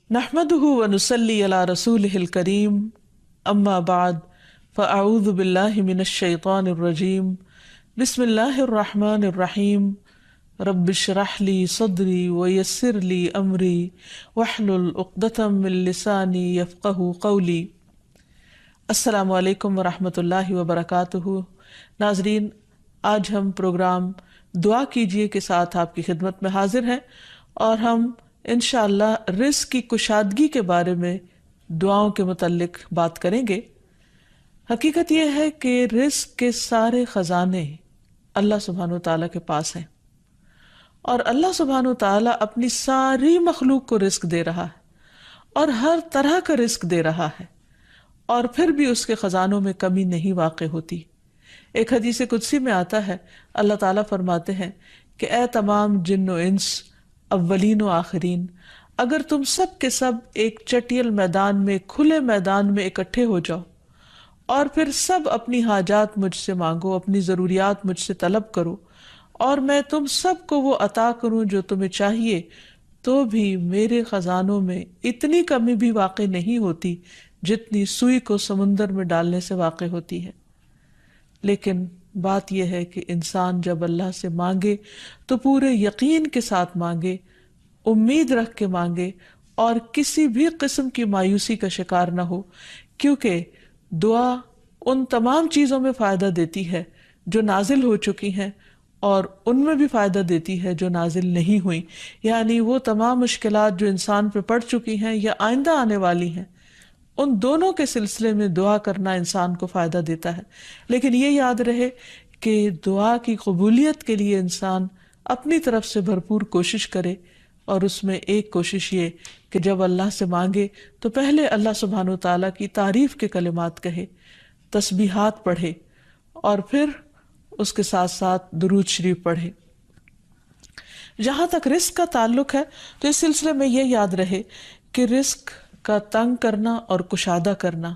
نحمده ونصلي على رسوله الكريم اما بعد فاعوذ بالله من الشيطان الرجيم بسم الله الرحمن الرحيم رب اشرح لي صدري ويسر لي امري واحلل عقدة من لساني يفقهوا قولي۔ السلام علیکم ورحمۃ اللہ وبرکاتہ۔ ناظرین، آج ہم پروگرام دعا کیجئے کے ساتھ آپ کی خدمت میں حاضر ہیں اور ہم انشاءاللہ رزق کی کشادگی کے بارے میں دعاؤں کے متعلق بات کریں گے۔ حقیقت یہ ہے کہ رزق کے سارے خزانے اللہ سبحانہ وتعالیٰ کے پاس ہیں اور اللہ سبحانہ وتعالیٰ اپنی ساری مخلوق کو رزق دے رہا ہے اور ہر طرح کا رزق دے رہا ہے، اور پھر بھی اس کے خزانوں میں کمی نہیں واقع ہوتی۔ ایک حدیث قدسی میں آتا ہے، اللہ تعالیٰ فرماتے ہیں کہ اے تمام جن و انس، اولین و آخرین، اگر تم سب کے سب ایک چٹیل میدان میں، کھلے میدان میں اکٹھے ہو جاؤ اور پھر سب اپنی حاجات مجھ سے مانگو، اپنی ضروریات مجھ سے طلب کرو اور میں تم سب کو وہ عطا کروں جو تمہیں چاہیے، تو بھی میرے خزانوں میں اتنی کمی بھی واقع نہیں ہوتی جتنی سوئی کو سمندر میں ڈالنے سے واقع ہوتی ہے۔ لیکن بات یہ ہے کہ انسان جب اللہ سے مانگے تو پورے یقین کے ساتھ مانگے، امید رکھ کے مانگے اور کسی بھی قسم کی مایوسی کا شکار نہ ہو، کیونکہ دعا ان تمام چیزوں میں فائدہ دیتی ہے جو نازل ہو چکی ہیں اور ان میں بھی فائدہ دیتی ہے جو نازل نہیں ہوئی، یعنی وہ تمام مشکلات جو انسان پہ پڑ چکی ہیں یا آئندہ آنے والی ہیں، ان دونوں کے سلسلے میں دعا کرنا انسان کو فائدہ دیتا ہے۔ لیکن یہ یاد رہے کہ دعا کی قبولیت کے لیے انسان اپنی طرف سے بھرپور کوشش کرے، اور اس میں ایک کوشش یہ کہ جب اللہ سے مانگے تو پہلے اللہ سبحانہ وتعالیٰ کی تعریف کے کلمات کہے، تسبیحات پڑھے اور پھر اس کے ساتھ ساتھ درود شریف پڑھے۔ جہاں تک رزق کا تعلق ہے تو اس سلسلے میں یہ یاد رہے کہ رزق کا تنگ کرنا اور کشادہ کرنا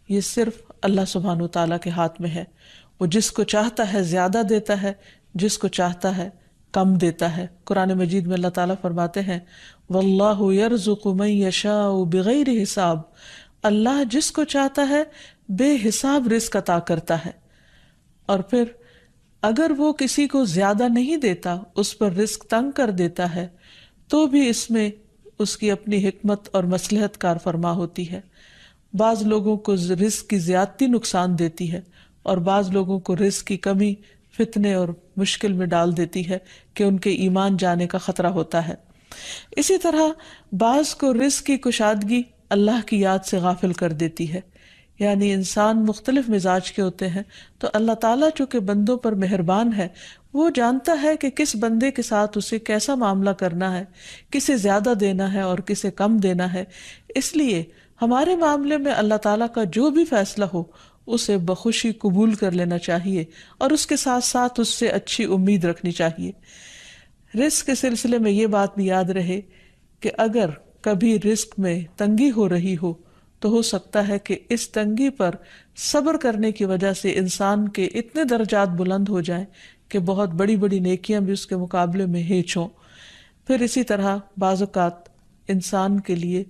یہ صرف اللہ سبحانہ وتعالیٰ کے ہاتھ میں ہے۔ وہ جس کو چاہتا ہے زیادہ دیتا ہے، جس کو چاہتا ہے کم دیتا ہے۔ قرآن مجید میں اللہ تعالیٰ فرماتے ہیں واللہ یرزق من یشاء بغیر حساب، اللہ جس کو چاہتا ہے بے حساب رزق عطا کرتا ہے، اور پھر اگر وہ کسی کو زیادہ نہیں دیتا، اس پر رزق تنگ کر دیتا ہے، تو بھی اس میں اس کی اپنی حکمت اور مصلحت کار فرما ہوتی ہے۔ بعض لوگوں کو رزق کی زیادتی نقصان دیتی ہے اور بعض لوگوں کو رزق کی کمی فتنے اور مشکل میں ڈال دیتی ہے کہ ان کے ایمان جانے کا خطرہ ہوتا ہے۔ اسی طرح بعض کو رزق کی کشادگی اللہ کی یاد سے غافل کر دیتی ہے، یعنی انسان مختلف مزاج کے ہوتے ہیں، تو اللہ تعالیٰ چونکہ بندوں پر مہربان ہے، وہ جانتا ہے کہ کس بندے کے ساتھ اسے کیسا معاملہ کرنا ہے، کسے زیادہ دینا ہے اور کسے کم دینا ہے۔ اس لیے ہمارے معاملے میں اللہ تعالیٰ کا جو بھی فیصلہ ہو اسے بخوشی قبول کر لینا چاہیے اور اس کے ساتھ ساتھ اس سے اچھی امید رکھنی چاہیے۔ رزق کے سلسلے میں یہ بات بھی یاد رہے کہ اگر کبھی رزق میں تنگی ہو رہی ہو تو ہو سکتا ہے کہ اس تنگی پر صبر کرنے کی وجہ سے انسان کے اتنے درجات بلند ہو جائیں کہ بہت بڑی بڑی نیکیاں بھی اس کے مقابلے میں ہیچ ہوں۔ پھر اسی طرح بعض اوقات انسان کے لیے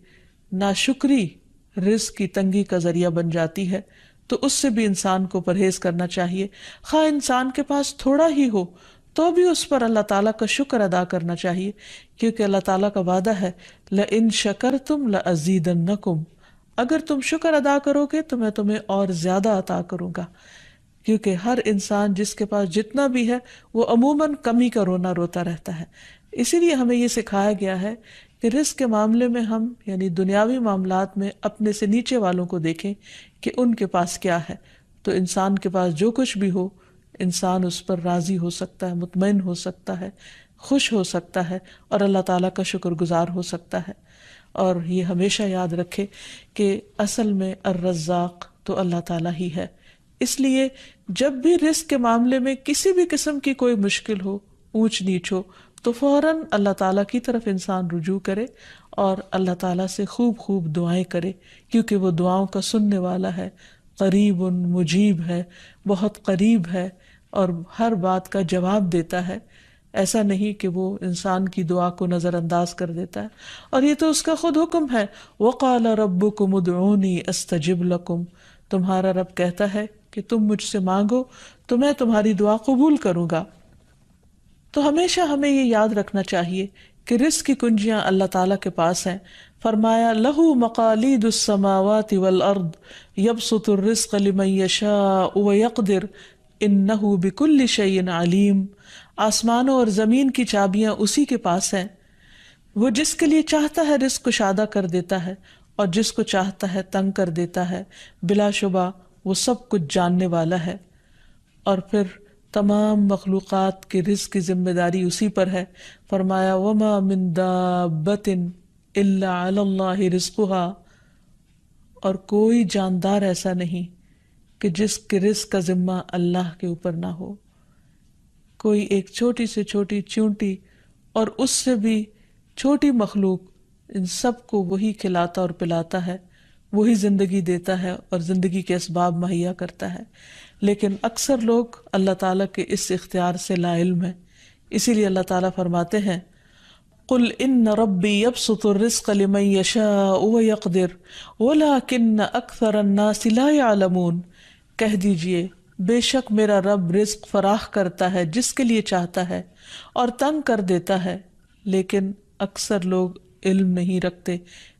ناشکری رزق کی تنگی کا ذریعہ بن جاتی ہے، تو اس سے بھی انسان کو پرہیز کرنا چاہیے۔ خواہ انسان کے پاس تھوڑا ہی ہو تو بھی اس پر اللہ تعالیٰ کا شکر ادا کرنا چاہیے، کیونکہ اللہ تعالیٰ کا وعدہ ہے لَإِن شَكَرْتُمْ لَأَزِيدَنَّكُمْ، اگر تم شکر ادا کرو گے تو میں تمہیں اور زیادہ عطا کروں گا۔ کیونکہ ہر انسان جس کے پاس جتنا بھی ہے وہ عموماً کمی کا رونا روتا رہتا ہے۔ اسی لیے ہمیں یہ سکھایا گیا ہے کہ رزق کے معاملے میں ہم یعنی دنیاوی معاملات میں اپنے سے نیچے والوں کو دیکھیں کہ ان کے پاس کیا ہے، تو انسان کے پاس جو کچھ بھی ہو انسان اس پر راضی ہو سکتا ہے، مطمئن ہو سکتا ہے، خوش ہو سکتا ہے اور اللہ تعالیٰ کا شکر گزار ہو سکتا ہے۔ اور یہ ہمیشہ یاد رکھے کہ اصل میں الرزاق تو اللہ تعالیٰ ہی ہے۔ اس لیے جب بھی رزق کے معاملے میں کسی بھی قسم کی کوئی مشکل ہو، اونچ نیچ ہو، تو فوراً اللہ تعالیٰ کی طرف انسان رجوع کرے اور اللہ تعالیٰ سے خوب خوب دعائیں کرے، کیونکہ وہ دعاؤں کا سننے والا ہے، قریب مجیب ہے، بہت قریب ہے اور ہر بات کا جواب دیتا ہے۔ ایسا نہیں کہ وہ انسان کی دعا کو نظر انداز کر دیتا ہے، اور یہ تو اس کا خود حکم ہے، وَقَالَ رَبُّكُمُ ادْعُونِي أَسْتَجِبْ لَكُمْ، تمہارا رب کہتا ہے کہ تم مجھ سے مانگو تو میں تمہاری دعا قبول کروں گا۔ تو ہمیشہ ہمیں یہ یاد رکھنا چاہیے کہ رزق کی کنجیاں اللہ تعالیٰ کے پاس ہیں۔ فرمایا لَهُ مَقَالِيدُ السَّمَاوَاتِ وَالْأَرْضِ يَبْسُطُ الرِّزْقَ لِمَن يَشَاءُ وَيَقْدِرُ إِنَّهُ بِكُلِّ شَيْءٍ عَلِيمٌ، آسمانوں اور زمین کی چابیاں اسی کے پاس ہیں، وہ جس کے لیے چاہتا ہے رزق کشادہ کر دیتا ہے اور جس کو چاہتا ہے تنگ کر دیتا ہے، بلا شبہ وہ سب کچھ جاننے والا ہے۔ اور پھر تمام مخلوقات کے رزق کی ذمہ داری اسی پر ہے۔ فرمایا وما من دابۃ الا علی اللہ رزقها، اور کوئی جاندار ایسا نہیں کہ جس کے رزق کا ذمہ اللہ کے اوپر نہ ہو۔ کوئی ایک چھوٹی سے چھوٹی چیونٹی اور اس سے بھی چھوٹی مخلوق، ان سب کو وہی کھلاتا اور پلاتا ہے، وہی زندگی دیتا ہے اور زندگی کے اسباب مہیا کرتا ہے، لیکن اکثر لوگ اللہ تعالیٰ کے اس اختیار سے لا علم ہیں۔ اسی لیے اللہ تعالیٰ فرماتے ہیں قل ان ربی یبسط الرزق لمن یشاء ویقدر ولکن اکثر الناس لا یعلمون، کہہ دیجئے بے شک میرا رب رزق فراخ کرتا ہے جس کے لیے چاہتا ہے اور تنگ کر دیتا ہے، لیکن اکثر لوگ علم نہیں رکھتے،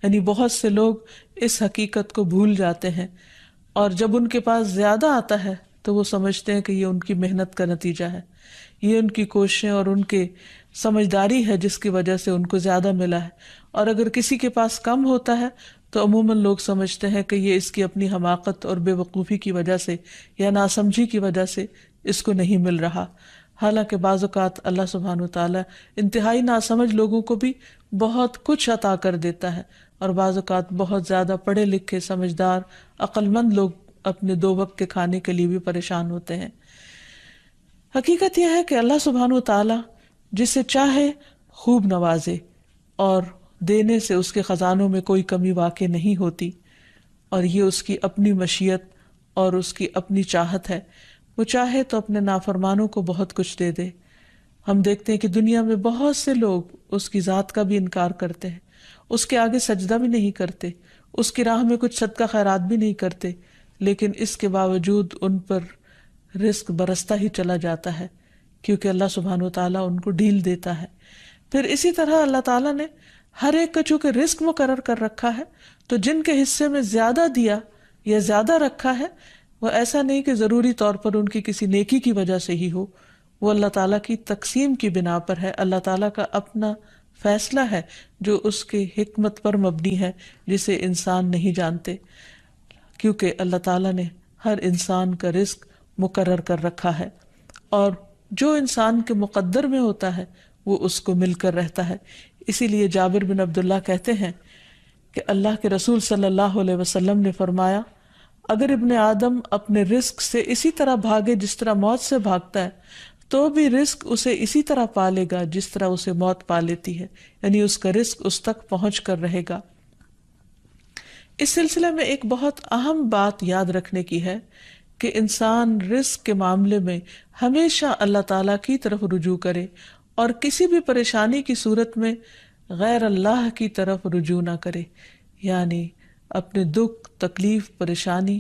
یعنی بہت سے لوگ اس حقیقت کو بھول جاتے ہیں، اور جب ان کے پاس زیادہ آتا ہے تو وہ سمجھتے ہیں کہ یہ ان کی محنت کا نتیجہ ہے، یہ ان کی کوششیں اور ان کے سمجھداری ہے جس کی وجہ سے ان کو زیادہ ملا ہے، اور اگر کسی کے پاس کم ہوتا ہے تو عموماً لوگ سمجھتے ہیں کہ یہ اس کی اپنی حماقت اور بے وقوفی کی وجہ سے یا ناسمجھی کی وجہ سے اس کو نہیں مل رہا۔ حالانکہ بعض اوقات اللہ سبحانہ وتعالیٰ انتہائی ناسمجھ لوگوں کو بھی بہت کچھ عطا کر دیتا ہے، اور بعض اوقات بہت زیادہ پڑھے لکھے سمجھدار عقل مند لوگ اپنے 2 وقت کے کھانے کے لیے بھی پریشان ہوتے ہیں۔ حقیقت یہ ہے کہ اللہ سبحانہ وتعالیٰ جسے چاہے خوب نوازے، اور دینے سے اس کے خزانوں میں کوئی کمی واقع نہیں ہوتی، اور یہ اس کی اپنی مشیت اور اس کی اپنی چاہت ہے۔ وہ چاہے تو اپنے نافرمانوں کو بہت کچھ دے دے۔ ہم دیکھتے ہیں کہ دنیا میں بہت سے لوگ اس کی ذات کا بھی انکار کرتے ہیں، اس کے آگے سجدہ بھی نہیں کرتے، اس کی راہ میں کچھ صدقہ خیرات بھی نہیں کرتے، لیکن اس کے باوجود ان پر رزق برستا ہی چلا جاتا ہے، کیونکہ اللہ سبحانہ وتعالیٰ ان کو ڈھیل دیتا ہے۔ پھر اسی طرح اللہ تعالیٰ نے ہر ایک کا چونکہ رزق مقرر کر رکھا ہے، تو جن کے حصے میں زیادہ دیا یا زیادہ رکھا ہے، وہ ایسا نہیں کہ ضروری طور پر ان کی کسی نیکی کی وجہ سے ہی ہو، وہ اللہ تعالیٰ کی تقسیم کی بنا پر ہے، اللہ تعالیٰ کا اپنا فیصلہ ہے جو اس کی حکمت پر مبنی ہے، جسے انسان نہیں جانتے، کیونکہ اللہ تعالیٰ نے ہر انسان کا رزق مقرر کر رکھا ہے، اور جو انسان کے مقدر میں ہوتا ہے وہ اس کو مل کر رہتا ہے۔ اسی لیے جابر بن عبداللہ کہتے ہیں کہ اللہ کے رسول صلی اللہ علیہ وسلم نے فرمایا اگر ابن آدم اپنے رزق سے اسی طرح بھاگے جس طرح موت سے بھاگتا ہے تو بھی رزق اسے اسی طرح پالے گا جس طرح اسے موت پا لیتی ہے، یعنی اس کا رزق اس تک پہنچ کر رہے گا۔ اس سلسلے میں ایک بہت اہم بات یاد رکھنے کی ہے کہ انسان رزق کے معاملے میں ہمیشہ اللہ تعالیٰ کی طرف رجوع کرے، اور کسی بھی پریشانی کی صورت میں غیر اللہ کی طرف رجوع نہ کرے، یعنی اپنے دکھ، تکلیف، پریشانی،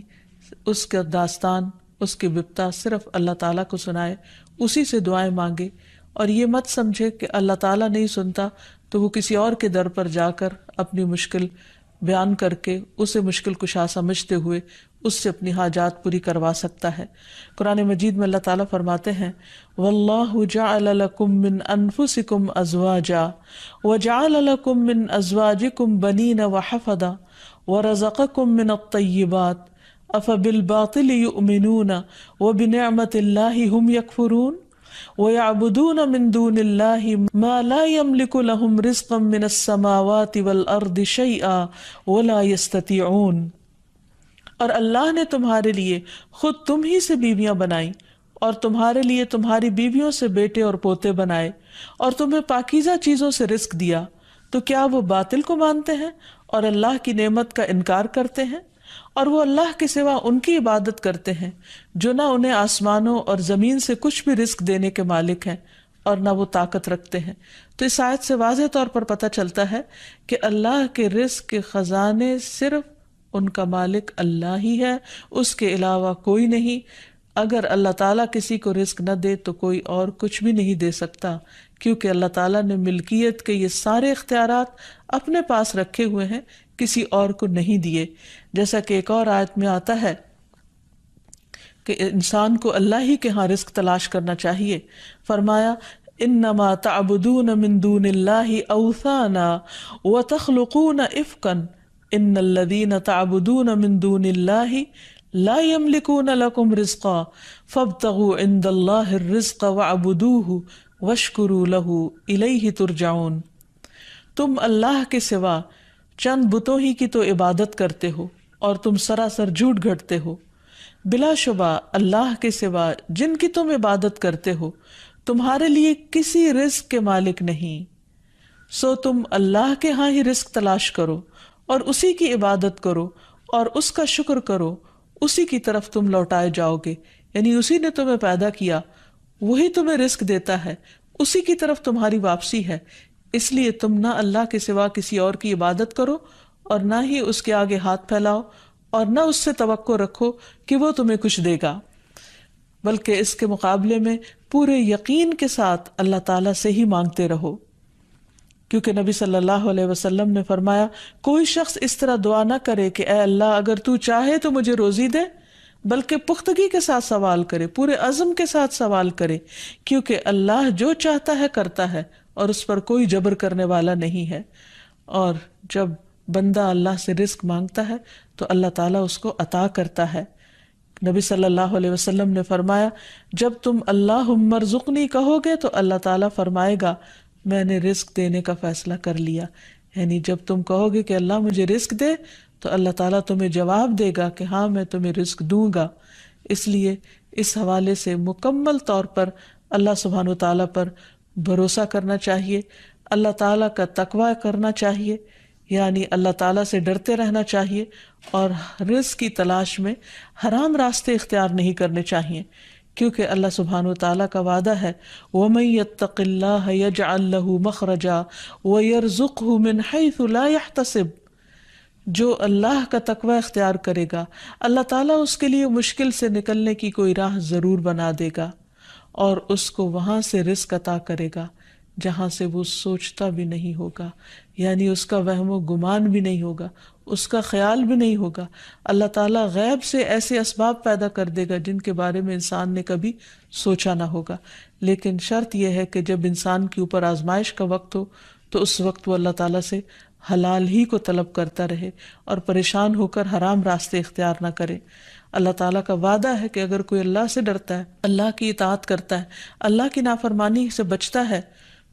اس کا داستان، اس کے بپتا صرف اللہ تعالیٰ کو سنائے، اسی سے دعائیں مانگے، اور یہ مت سمجھے کہ اللہ تعالیٰ نہیں سنتا تو وہ کسی اور کے در پر جا کر اپنی مشکل بیان کر کے اسے مشکل کشا سمجھتے ہوئے اس سے اپنی حاجات پوری کروا سکتا ہے۔ قرآن مجید میں اللہ تعالیٰ فرماتے ہیں وَاللَّهُ جَعَلَ لَكُم مِّنْ أَنفُسِكُمْ أَزْوَاجًا وَجَعَلَ لَكُم مِّنْ أَزْوَاجِكُمْ بَنِينَ وَحَفَدًا وَرَزَقَكُم مِّنَ الطَّيِّبَاتِ أَفَبِالْبَاطِلِ يُؤْمِنُونَ وَبِنِعْمَةِ اللَّهِ هُمْ يَكْفُرُونَ وَيَعْبُدُونَ مِن دُونِ اللَّهِ مَا لَا يَمْلِكُ لَهُمْ رِزْقًا مِّنَ السَّمَاوَاتِ وَالْأَرْضِ شَيْئًا وَلَا يَسْتَطِيعُونَ، اور اللہ نے تمہارے لیے خود تم ہی سے بیویاں بنائیں، اور تمہارے لیے تمہاری بیویوں سے بیٹے اور پوتے بنائے، اور تمہیں پاکیزہ چیزوں سے رزق دیا، تو کیا وہ باطل کو مانتے ہیں اور اللہ کی نعمت کا انکار کرتے ہیں؟ اور وہ اللہ کے سوا ان کی عبادت کرتے ہیں جو نہ انہیں آسمانوں اور زمین سے کچھ بھی رزق دینے کے مالک ہیں اور نہ وہ طاقت رکھتے ہیں۔ تو اس آیت سے واضح طور پر پتہ چلتا ہے کہ اللہ کے رزق کے خزانے صرف ان کا مالک اللہ ہی ہے، اس کے علاوہ کوئی نہیں۔ اگر اللہ تعالیٰ کسی کو رزق نہ دے تو کوئی اور کچھ بھی نہیں دے سکتا، کیونکہ اللہ تعالیٰ نے ملکیت کے یہ سارے اختیارات اپنے پاس رکھے ہوئے ہیں، کسی اور کو نہیں دیے۔ جیسا کہ ایک اور آیت میں آتا ہے کہ انسان کو اللہ ہی کے ہاں رزق تلاش کرنا چاہیے۔ فرمایا انما تعبدون من دون اللہ اوثانا وتخلقون افکا ان الذین تعبدون من دون اللہ لا یملکون لکم رزقا فابتغوا عند اللہ الرزق واعبدوہ واشکروا لہ الیہ ترجعون۔ تم اللہ کے سوا چند بتوں ہی کی تو عبادت کرتے ہو اور تم سراسر جھوٹ گھڑتے ہو۔ بلا شبہ اللہ کے سوا جن کی تم عبادت کرتے ہو تمہارے لیے کسی رزق کے مالک نہیں، سو تم اللہ کے ہاں ہی رزق تلاش کرو اور اسی کی عبادت کرو اور اس کا شکر کرو، اسی کی طرف تم لوٹائے جاؤ گے۔ یعنی اسی نے تمہیں پیدا کیا، وہی تمہیں رزق دیتا ہے، اسی کی طرف تمہاری واپسی ہے۔ اس لیے تم نہ اللہ کے سوا کسی اور کی عبادت کرو اور نہ ہی اس کے آگے ہاتھ پھیلاؤ اور نہ اس سے توقع رکھو کہ وہ تمہیں کچھ دے گا، بلکہ اس کے مقابلے میں پورے یقین کے ساتھ اللہ تعالیٰ سے ہی مانگتے رہو، کیونکہ نبی صلی اللہ علیہ وسلم نے فرمایا کوئی شخص اس طرح دعا نہ کرے کہ اے اللہ اگر تو چاہے تو مجھے روزی دے، بلکہ پختگی کے ساتھ سوال کرے، پورے عزم کے ساتھ سوال کرے، کیونکہ اللہ جو چاہتا ہے کرتا ہے اور اس پر کوئی جبر کرنے والا نہیں ہے۔ اور جب بندہ اللہ سے رزق مانگتا ہے تو اللہ تعالیٰ اس کو عطا کرتا ہے۔ نبی صلی اللہ علیہ وسلم نے فرمایا جب تم اللہم ارزقنی کہو گے تو اللہ تعالیٰ فرمائے گا میں نے رزق دینے کا فیصلہ کر لیا۔ یعنی جب تم کہو گے کہ اللہ مجھے رزق دے تو اللہ تعالیٰ تمہیں جواب دے گا کہ ہاں میں تمہیں رزق دوں گا۔ اس لیے اس حوالے سے مکمل طور پر اللہ سبحانہ و تعالیٰ پر بھروسہ کرنا چاہیے، اللہ تعالیٰ کا تقوی کرنا چاہیے، یعنی اللہ تعالیٰ سے ڈرتے رہنا چاہیے اور رزق کی تلاش میں حرام راستے اختیار نہیں کرنے چاہیے، کیونکہ اللہ سبحانہ و تعالیٰ کا وعدہ ہے وَمَن يَتَّقِ اللَّهَ يَجْعَل لَّهُ مَخْرَجًا وَيَرْزُقْهُ مِنْ حَيْثُ لَا يَحْتَسِبُ۔ جو اللہ کا تقوی اختیار کرے گا اللہ تعالیٰ اس کے لیے مشکل سے نکلنے کی کوئی راہ ضرور بنا دے گا اور اس کو وہاں سے رزق عطا کرے گا جہاں سے وہ سوچتا بھی نہیں ہوگا، یعنی اس کا وہم و گمان بھی نہیں ہوگا، اس کا خیال بھی نہیں ہوگا۔ اللہ تعالیٰ غیب سے ایسے اسباب پیدا کر دے گا جن کے بارے میں انسان نے کبھی سوچا نہ ہوگا، لیکن شرط یہ ہے کہ جب انسان کے اوپر آزمائش کا وقت ہو تو اس وقت وہ اللہ تعالیٰ سے حلال ہی کو طلب کرتا رہے اور پریشان ہو کر حرام راستے اختیار نہ کرے۔ اللہ تعالیٰ کا وعدہ ہے کہ اگر کوئی اللہ سے ڈرتا ہے، اللہ کی اطاعت کرتا ہے، اللہ کی نافرمانی سے بچتا ہے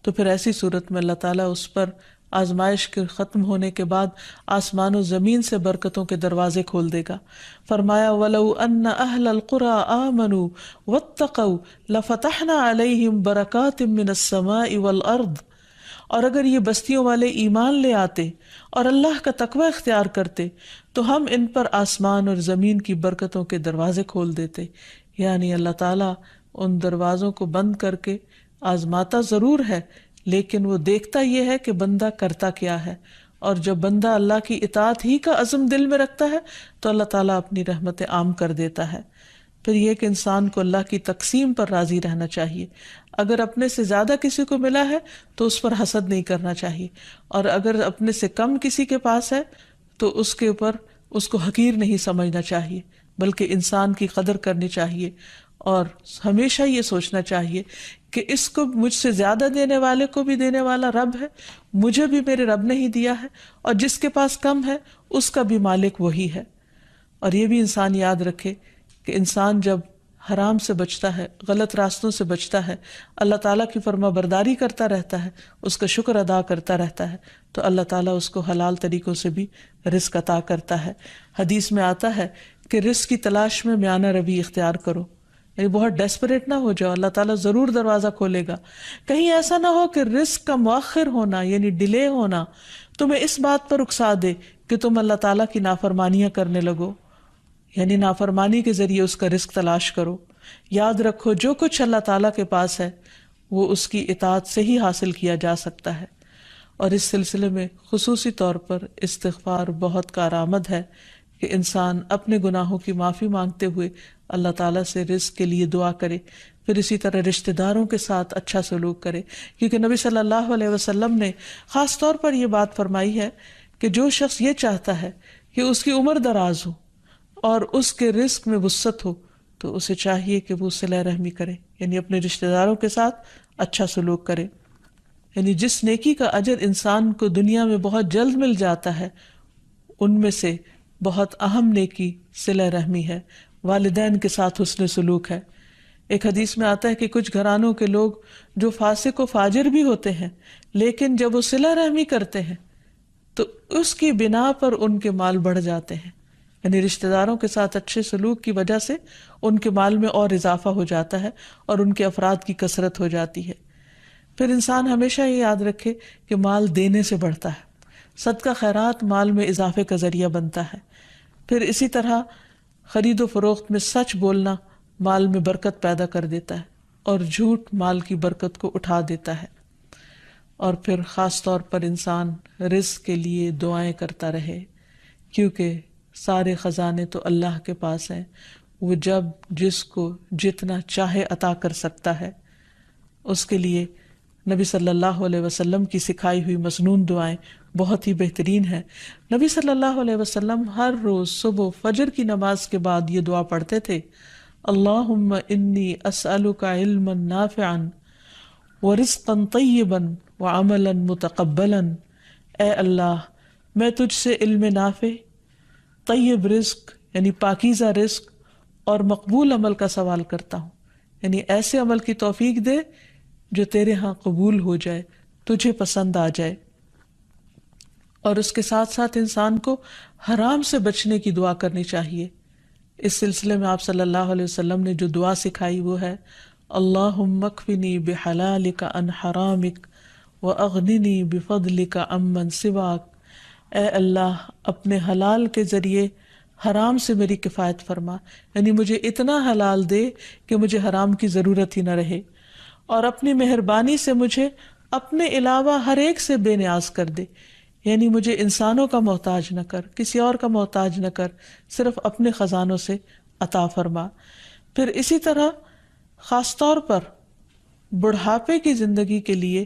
تو پھر ایسی صورت میں اللہ تعالیٰ اس پر آزمائش کے ختم ہونے کے بعد آسمان و زمین سے برکتوں کے دروازے کھول دے گا۔ فرمایا وَلَوْ أَنَّ أَهْلَ الْقُرَىٰ آمَنُوا وَاتَّقَوْا لَفَتَحْنَا عَلَيْهِمْ بَرَكَاتٍ مِّنَ السَّمَاءِ وَالْأَرْضِ۔ اور اگر یہ بستیوں والے ایمان لے آتے اور اللہ کا تقوی اختیار کرتے تو ہم ان پر آسمان اور زمین کی برکتوں کے دروازے کھول دیتے۔ یعنی اللہ تعالیٰ ان دروازوں کو بند کر کے آزماتا ضرور ہے، لیکن وہ دیکھتا یہ ہے کہ بندہ کرتا کیا ہے، اور جب بندہ اللہ کی اطاعت ہی کا عزم دل میں رکھتا ہے تو اللہ تعالیٰ اپنی رحمت عام کر دیتا ہے۔ پھر یہ کہ انسان کو اللہ کی تقسیم پر راضی رہنا چاہیے، اگر اپنے سے زیادہ کسی کو ملا ہے تو اس پر حسد نہیں کرنا چاہیے، اور اگر اپنے سے کم کسی کے پاس ہے تو اس کے اوپر اس کو حقیر نہیں سمجھنا چاہیے، بلکہ انسان کی قدر کرنی چاہیے، اور ہمیشہ یہ سوچنا چاہیے کہ اس کو مجھ سے زیادہ دینے والے کو بھی دینے والا رب ہے، مجھے بھی میرے رب نے ہی دیا ہے، اور جس کے پاس کم ہے اس کا بھی مالک وہی ہے۔ اور یہ بھی انسان یاد رکھے کہ انسان جب حرام سے بچتا ہے، غلط راستوں سے بچتا ہے، اللہ تعالیٰ کی فرما برداری کرتا رہتا ہے، اس کا شکر ادا کرتا رہتا ہے، تو اللہ تعالیٰ اس کو حلال طریقوں سے بھی رزق عطا کرتا ہے۔ حدیث میں آتا ہے کہ رزق کی تلاش میں میانہ روی اختیار کرو، یعنی بہت ڈیسپریٹ نہ ہو جاؤ، اللہ تعالیٰ ضرور دروازہ کھولے گا۔ کہیں ایسا نہ ہو کہ رزق کا مؤخر ہونا یعنی ڈیلے ہونا تمہیں اس بات پر اکسا دے کہ تم اللہ تعالیٰ کی نافرمانیاں کرنے لگو، یعنی نافرمانی کے ذریعے اس کا رزق تلاش کرو۔ یاد رکھو جو کچھ اللہ تعالیٰ کے پاس ہے وہ اس کی اطاعت سے ہی حاصل کیا جا سکتا ہے۔ اور اس سلسلے میں خصوصی طور پر استغفار بہت کارآمد ہے کہ انسان اپنے گناہوں کی معافی مانگتے ہوئے اللہ تعالیٰ سے رزق کے لیے دعا کرے، پھر اسی طرح رشتہ داروں کے ساتھ اچھا سلوک کرے، کیونکہ نبی صلی اللہ علیہ وسلم نے خاص طور پر یہ بات فرمائی ہے کہ جو شخص یہ چاہتا ہے کہ اس کی عمر دراز ہو اور اس کے رزق میں وسعت ہو تو اسے چاہیے کہ وہ صلہ رحمی کرے، یعنی اپنے رشتہ داروں کے ساتھ اچھا سلوک کرے۔ یعنی جس نیکی کا اجر انسان کو دنیا میں بہت جلد مل جاتا ہے، ان میں سے بہت اہم نیکی صلہ رحمی ہے، والدین کے ساتھ حسن سلوک ہے۔ ایک حدیث میں آتا ہے کہ کچھ گھرانوں کے لوگ جو فاسق و فاجر بھی ہوتے ہیں، لیکن جب وہ صلہ رحمی کرتے ہیں تو اس کی بنا پر ان کے مال بڑھ جاتے ہیں، یعنی رشتہ داروں کے ساتھ اچھے سلوک کی وجہ سے ان کے مال میں اور اضافہ ہو جاتا ہے اور ان کے افراد کی کثرت ہو جاتی ہے۔ پھر انسان ہمیشہ یہ یاد رکھے کہ مال دینے سے بڑھتا ہے، صدقہ خیرات مال میں اضافے کا ذریعہ بنتا ہے۔ پھر اسی طرح خرید و فروخت میں سچ بولنا مال میں برکت پیدا کر دیتا ہے اور جھوٹ مال کی برکت کو اٹھا دیتا ہے۔ اور پھر خاص طور پر انسان رزق کے لیے دعائیں کرتا رہے، کیونکہ سارے خزانے تو اللہ کے پاس ہیں، وہ جب جس کو جتنا چاہے عطا کر سکتا ہے۔ اس کے لیے نبی صلی اللہ علیہ وسلم کی سکھائی ہوئی مسنون دعائیں بہت ہی بہترین ہیں۔ نبی صلی اللہ علیہ وسلم ہر روز صبح فجر کی نماز کے بعد یہ دعا پڑھتے تھے، اللہم انی اسألک علما نافعا ورزقا طیبا وعملا متقبلا۔ اے اللہ، میں تجھ سے علم نافع، طیب رزق یعنی پاکیزہ رزق اور مقبول عمل کا سوال کرتا ہوں، یعنی ایسے عمل کی توفیق دے جو تیرے ہاں قبول ہو جائے، تجھے پسند آ جائے۔ اور اس کے ساتھ ساتھ انسان کو حرام سے بچنے کی دعا کرنی چاہیے۔ اس سلسلے میں آپ صلی اللہ علیہ وسلم نے جو دعا سکھائی وہ ہے، اللہم اکفنی بحلالک عن حرامک واغننی بفضلک عمن سواک۔ اے اللہ، اپنے حلال کے ذریعے حرام سے میری کفایت فرما، یعنی مجھے اتنا حلال دے کہ مجھے حرام کی ضرورت ہی نہ رہے، اور اپنی مہربانی سے مجھے اپنے علاوہ ہر ایک سے بے نیاز کر دے، یعنی مجھے انسانوں کا محتاج نہ کر، کسی اور کا محتاج نہ کر، صرف اپنے خزانوں سے عطا فرما۔ پھر اسی طرح خاص طور پر بڑھاپے کی زندگی کے لیے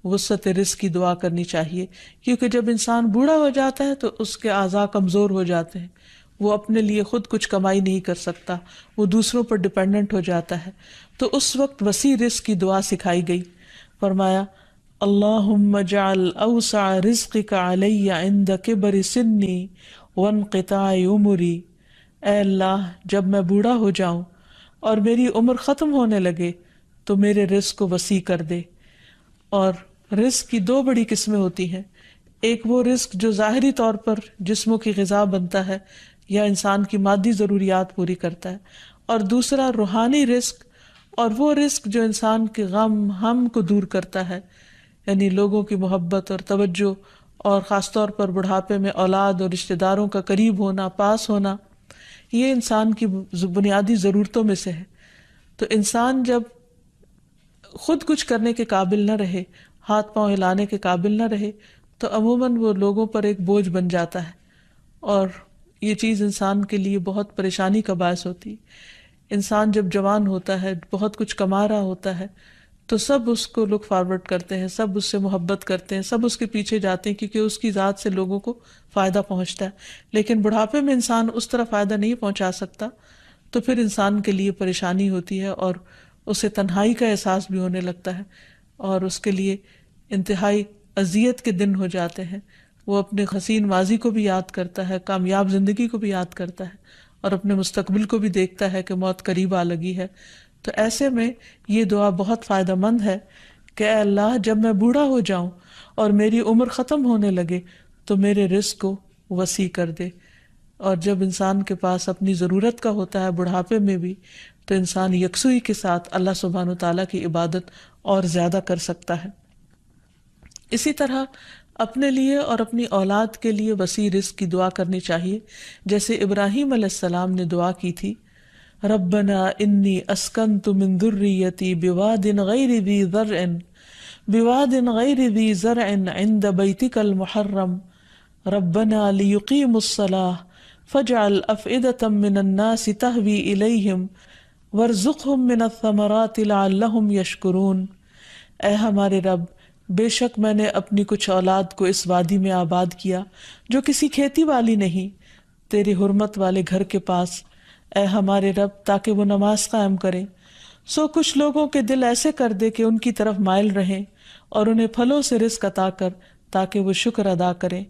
وسعت رزق کی دعا کرنی چاہیے، کیونکہ جب انسان بوڑھا ہو جاتا ہے تو اس کے اعضاء کمزور ہو جاتے ہیں، وہ اپنے لیے خود کچھ کمائی نہیں کر سکتا، وہ دوسروں پر ڈپینڈنٹ ہو جاتا ہے، تو اس وقت وسیع رزق کی دعا سکھائی گئی۔ فرمایا، اللہم اجعل اوسع رزقک علی عند کبر سنی وانقطاع عمری۔ اے اللہ، جب میں بوڑھا ہو جاؤں اور میری عمر ختم ہونے لگے تو میرے رزق کو وسیع کر دے۔ اور رزق کی دو بڑی قسمیں ہوتی ہیں، ایک وہ رزق جو ظاہری طور پر جسموں کی غذا بنتا ہے یا انسان کی مادی ضروریات پوری کرتا ہے، اور دوسرا روحانی رزق، اور وہ رزق جو انسان کے غم ہم کو دور کرتا ہے، یعنی لوگوں کی محبت اور توجہ، اور خاص طور پر بڑھاپے میں اولاد اور رشتہ داروں کا قریب ہونا، پاس ہونا، یہ انسان کی بنیادی ضرورتوں میں سے ہے۔ تو انسان جب خود کچھ کرنے کے قابل نہ رہے، ہاتھ پاؤں ہلانے کے قابل نہ رہے، تو عموماً وہ لوگوں پر ایک بوجھ بن جاتا ہے، اور یہ چیز انسان کے لیے بہت پریشانی کا باعث ہوتی ہے۔ انسان جب جوان ہوتا ہے، بہت کچھ کما رہا ہوتا ہے، تو سب اس کو لک فارورڈ کرتے ہیں، سب اس سے محبت کرتے ہیں، سب اس کے پیچھے جاتے ہیں، کیونکہ اس کی ذات سے لوگوں کو فائدہ پہنچتا ہے۔ لیکن بڑھاپے میں انسان اس طرح فائدہ نہیں پہنچا سکتا، تو پھر انسان کے لیے پریشانی ہوتی ہے، اور اسے تنہائی کا احساس بھی ہونے لگتا ہے، اور اس کے لیے انتہائی اذیت کے دن ہو جاتے ہیں۔ وہ اپنے حسین ماضی کو بھی یاد کرتا ہے، کامیاب زندگی کو بھی یاد کرتا ہے، اور اپنے مستقبل کو بھی دیکھتا ہے کہ موت قریب آ لگی ہے۔ تو ایسے میں یہ دعا بہت فائدہ مند ہے کہ اے اللہ، جب میں بوڑھا ہو جاؤں اور میری عمر ختم ہونے لگے تو میرے رزق کو وسیع کر دے۔ اور جب انسان کے پاس اپنی ضرورت کا ہوتا ہے بڑھاپے میں بھی، تو انسان یکسوئی کے ساتھ اللہ سبحانہ وتعالیٰ کی عبادت اور زیادہ کر سکتا ہے۔ اسی طرح اپنے لیے اور اپنی اولاد کے لیے وسیع رزق کی دعا کرنی چاہیے، جیسے ابراہیم علیہ السلام نے دعا کی تھی، ربنا انی اسکنت من ذریتی بواد غیر ذی زرع عند بیتک المحرم ربنا لیقیموا الصلاة فاجعل افئدة من الناس تہوی الیہم وارزقہم من الثمرات لعلہم یشکرون۔ اے ہمارے رب، بے شک میں نے اپنی کچھ اولاد کو اس وادی میں آباد کیا جو کسی کھیتی والی نہیں، تیری حرمت والے گھر کے پاس، اے ہمارے رب، تاکہ وہ نماز قائم کریں۔ سو کچھ لوگوں کے دل ایسے کر دے کہ ان کی طرف مائل رہیں، اور انہیں پھلوں سے رزق عطا کر تاکہ وہ شکر ادا کریں۔